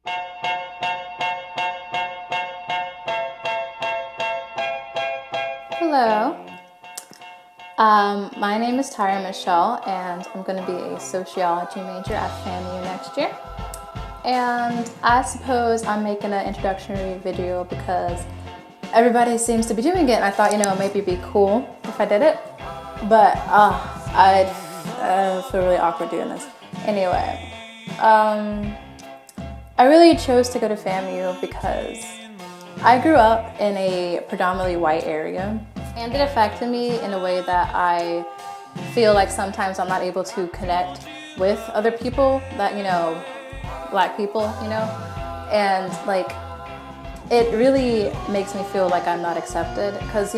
Hello, my name is Tyra Mishell, and I'm going to be a sociology major at FAMU next year. And I suppose I'm making an introductory video because everybody seems to be doing it, and I thought, maybe it'd be cool if I did it. But I feel really awkward doing this. Anyway, I really chose to go to FAMU because I grew up in a predominantly white area, and it affected me in a way that I feel like sometimes I'm not able to connect with other people that, Black people, and like it really makes me feel like I'm not accepted because,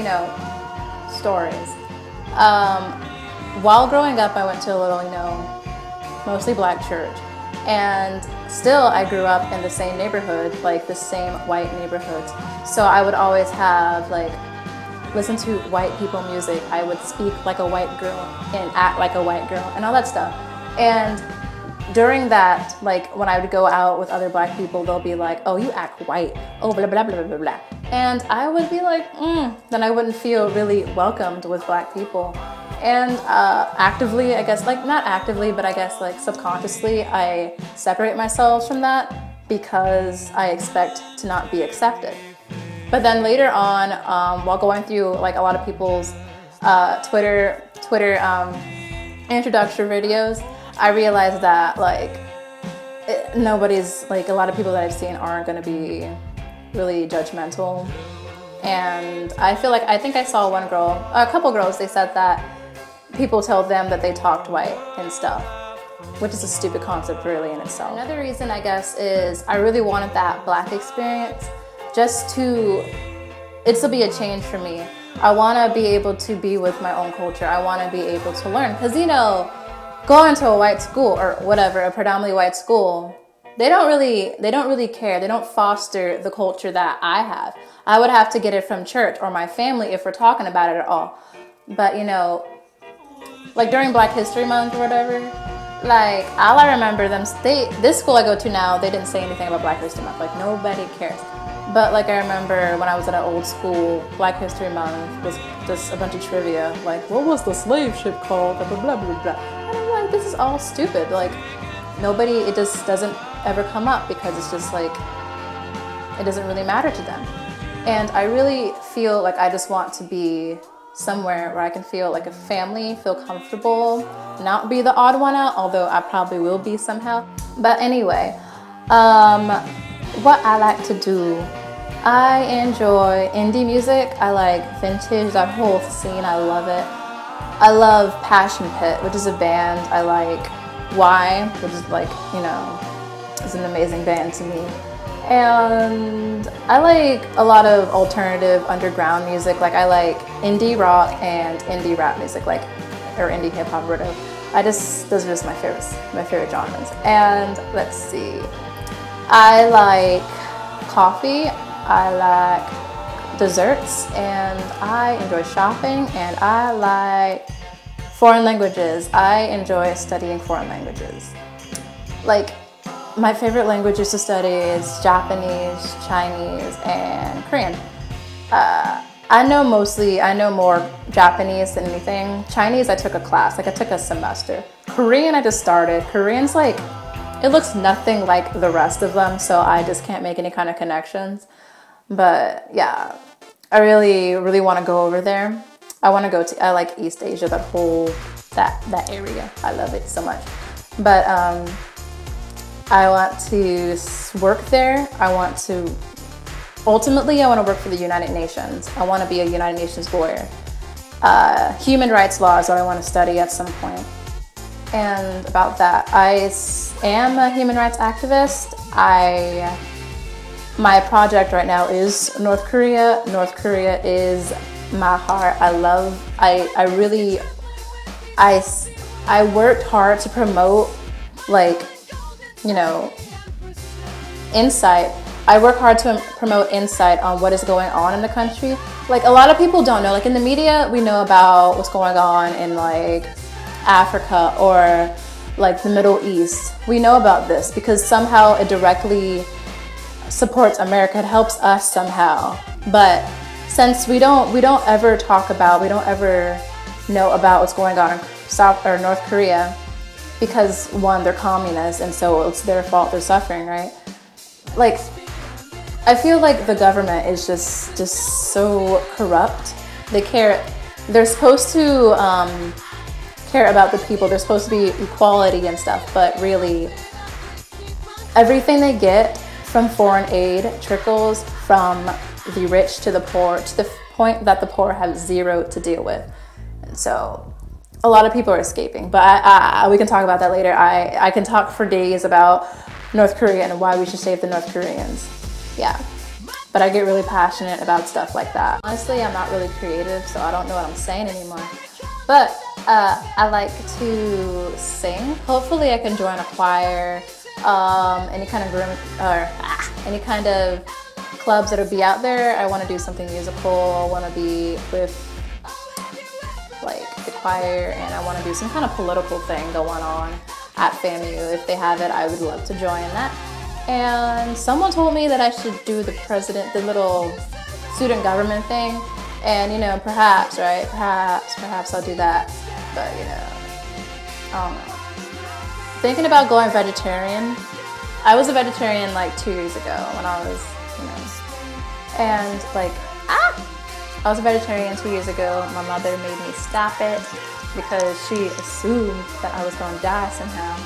stories. While growing up, I went to a little, mostly Black church, and still I grew up in the same neighborhood, like the same white neighborhoods. So I would always have listen to white people music. I would speak like a white girl and act like a white girl and all that stuff. And during that, when I would go out with other Black people, they'll be like, oh, you act white, oh, blah, blah, blah, blah, blah. And I would be like, then I wouldn't feel really welcomed with Black people. And actively, I guess, not actively, but I guess subconsciously, I separate myself from that because I expect to not be accepted. But then later on, while going through a lot of people's Twitter introductory videos, I realized that nobody's a lot of people that I've seen aren't going to be really judgmental. And I feel I think I saw a couple girls, they said that people tell them that they talked white and stuff, which is a stupid concept really in itself. Another reason, I guess, is I really wanted that Black experience just to be a change for me. I want to be able to be with my own culture. I want to be able to learn because, going to a white school or whatever, a predominantly white school, they don't really care. They don't foster the culture that I have. I would have to get it from church or my family if we're talking about it at all. But, during Black History Month or whatever, all I remember this school I go to now, they didn't say anything about Black History Month. Nobody cares. But I remember when I was at an old school, Black History Month was just a bunch of trivia, what was the slave ship called, blah, blah, blah, blah, blah. And I'm like, this is all stupid. Nobody, it just doesn't ever come up because it's just it doesn't really matter to them. And I really feel I just want to be somewhere where I can feel like a family, feel comfortable, not be the odd one out, although I probably will be somehow. But anyway, what I like to do, I enjoy indie music. I like vintage, that whole scene, I love it. I love Passion Pit, which is a band. I like Why, which is is an amazing band to me. And I like a lot of alternative underground music. I like indie rock and indie rap music, or indie hip hop or whatever. Those are just my favorite genres. And let's see, I like coffee, I like desserts, and I enjoy shopping, and I like foreign languages. I enjoy studying foreign languages. My favorite languages to study is Japanese, Chinese, and Korean. I know more Japanese than anything. Chinese, I took a class, I took a semester. Korean, I just started. Korean's it looks nothing like the rest of them, so I just can't make any kind of connections. But yeah, I really, really want to go over there. I want to go to, I like East Asia, that area. I love it so much. But I want to work there. Ultimately, I want to work for the United Nations. I want to be a United Nations lawyer. Human rights law is what I want to study at some point. And about that, I am a human rights activist. My project right now is North Korea. North Korea is my heart. I worked hard to promote insight. I work hard to promote insight on what is going on in the country. A lot of people don't know. In the media, we know about what's going on in Africa or like the Middle East. We know about this because somehow it directly supports America. It helps us somehow. But since we don't ever talk about, we don't ever know about what's going on in South or North Korea, because one, they're communists, and so it's their fault they're suffering, right? Like, I feel like the government is just so corrupt. They're supposed to care about the people. They're supposed to be equality and stuff, but really everything they get from foreign aid trickles from the rich to the poor, to the point that the poor have zero to deal with. And so a lot of people are escaping, but we can talk about that later. I can talk for days about North Korea and why we should save the North Koreans. Yeah, but I get really passionate about stuff like that. Honestly, I'm not really creative, so I don't know what I'm saying anymore. But I like to sing. Hopefully I can join a choir, any kind of room, or any kind of clubs that'll be out there. I want to do something musical. I want to be with like the choir, and I want to do some kind of political thing going on at FAMU. If they have it, I would love to join that. And someone told me that I should do the little student government thing. And, you know, perhaps, right? Perhaps I'll do that. But, you know, I don't know. Thinking about going vegetarian. I was a vegetarian like 2 years ago when I was, you know, and like, I was a vegetarian 2 years ago. My mother made me stop it because she assumed that I was going to die somehow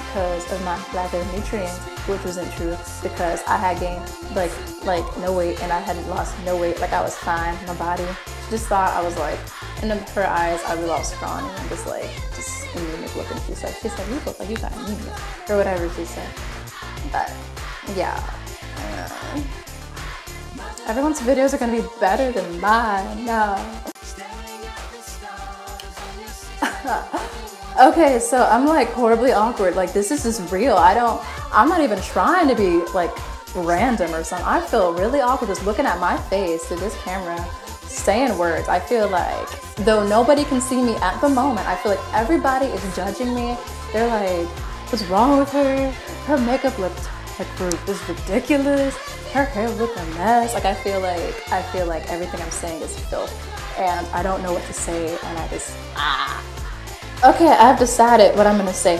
because of my lack of nutrients, which wasn't true, because I had gained like no weight, and I had lost no weight. Like, I was fine, my body. She just thought I was like, in her eyes, I was all scrawny and just anemic looking. She said, you look like you got anemia, or whatever she said. But yeah, everyone's videos are gonna be better than mine. No. Okay, so I'm like horribly awkward. Like, this is just real. I'm not even trying to be like random or something. I feel really awkward just looking at my face through this camera, saying words. I feel like, though nobody can see me at the moment, I feel like everybody is judging me. They're like, what's wrong with her? Her makeup looks is ridiculous. Her hair looks a mess. Like, I feel like everything I'm saying is filth, and I don't know what to say, and I just Okay, I've decided what I'm gonna say.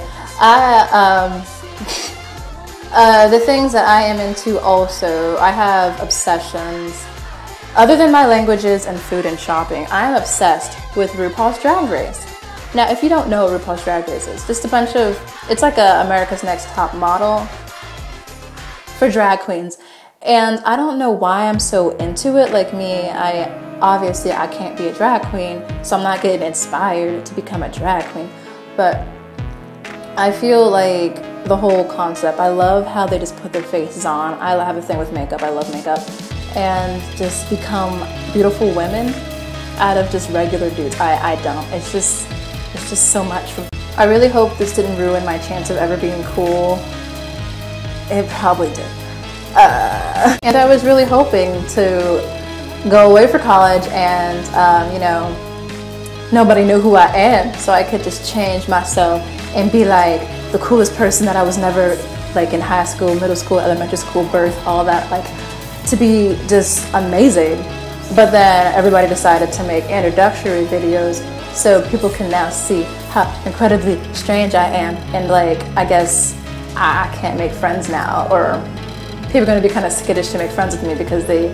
The things that I am into also, I have obsessions. Other than my languages and food and shopping, I am obsessed with RuPaul's Drag Race. Now, if you don't know what RuPaul's Drag Race is, just a bunch of, it's like America's Next Top Model for drag queens. And I don't know why I'm so into it. Like me, obviously I can't be a drag queen, so I'm not getting inspired to become a drag queen. But I feel like the whole concept, I love how they just put their faces on. I have a thing with makeup, I love makeup. And just become beautiful women out of just regular dudes. I don't. It's just so much for me. I really hope this didn't ruin my chance of ever being cool. It probably did. And I was really hoping to go away for college and, you know, nobody knew who I am, so I could just change myself and be like the coolest person that I was never, like in high school, middle school, elementary school, birth, all that, like to be just amazing. But then everybody decided to make introductory videos so people can now see how incredibly strange I am, and like, I guess I can't make friends now, or people are going to be kind of skittish to make friends with me because they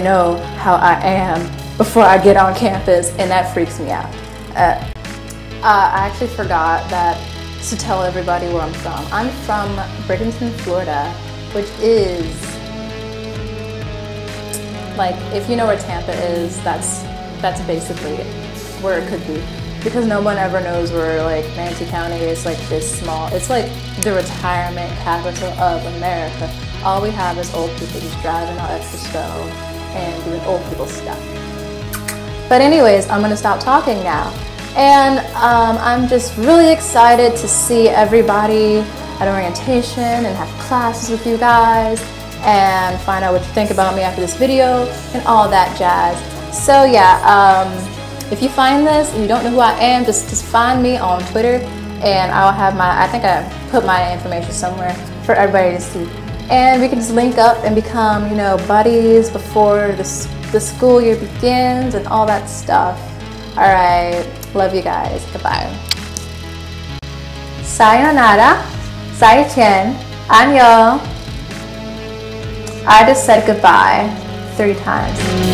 know how I am before I get on campus, and that freaks me out. I actually forgot to tell everybody where I'm from. I'm from Bradenton, Florida, which is, like, if you know where Tampa is, that's basically where it could be. Because no one ever knows where, like, Nancy County is, like, this small. It's like the retirement capital of America. All we have is old people just driving all extra slow and doing old people stuff. But anyways, I'm gonna stop talking now. And I'm just really excited to see everybody at orientation and have classes with you guys and find out what you think about me after this video and all that jazz. So yeah, if you find this and you don't know who I am, just find me on Twitter and I'll have my, I think I put my information somewhere for everybody to see. And we can just link up and become, you know, buddies before the school year begins and all that stuff. All right, love you guys. Goodbye. Sayonara, zaijian, annyeong. I just said goodbye 3 times.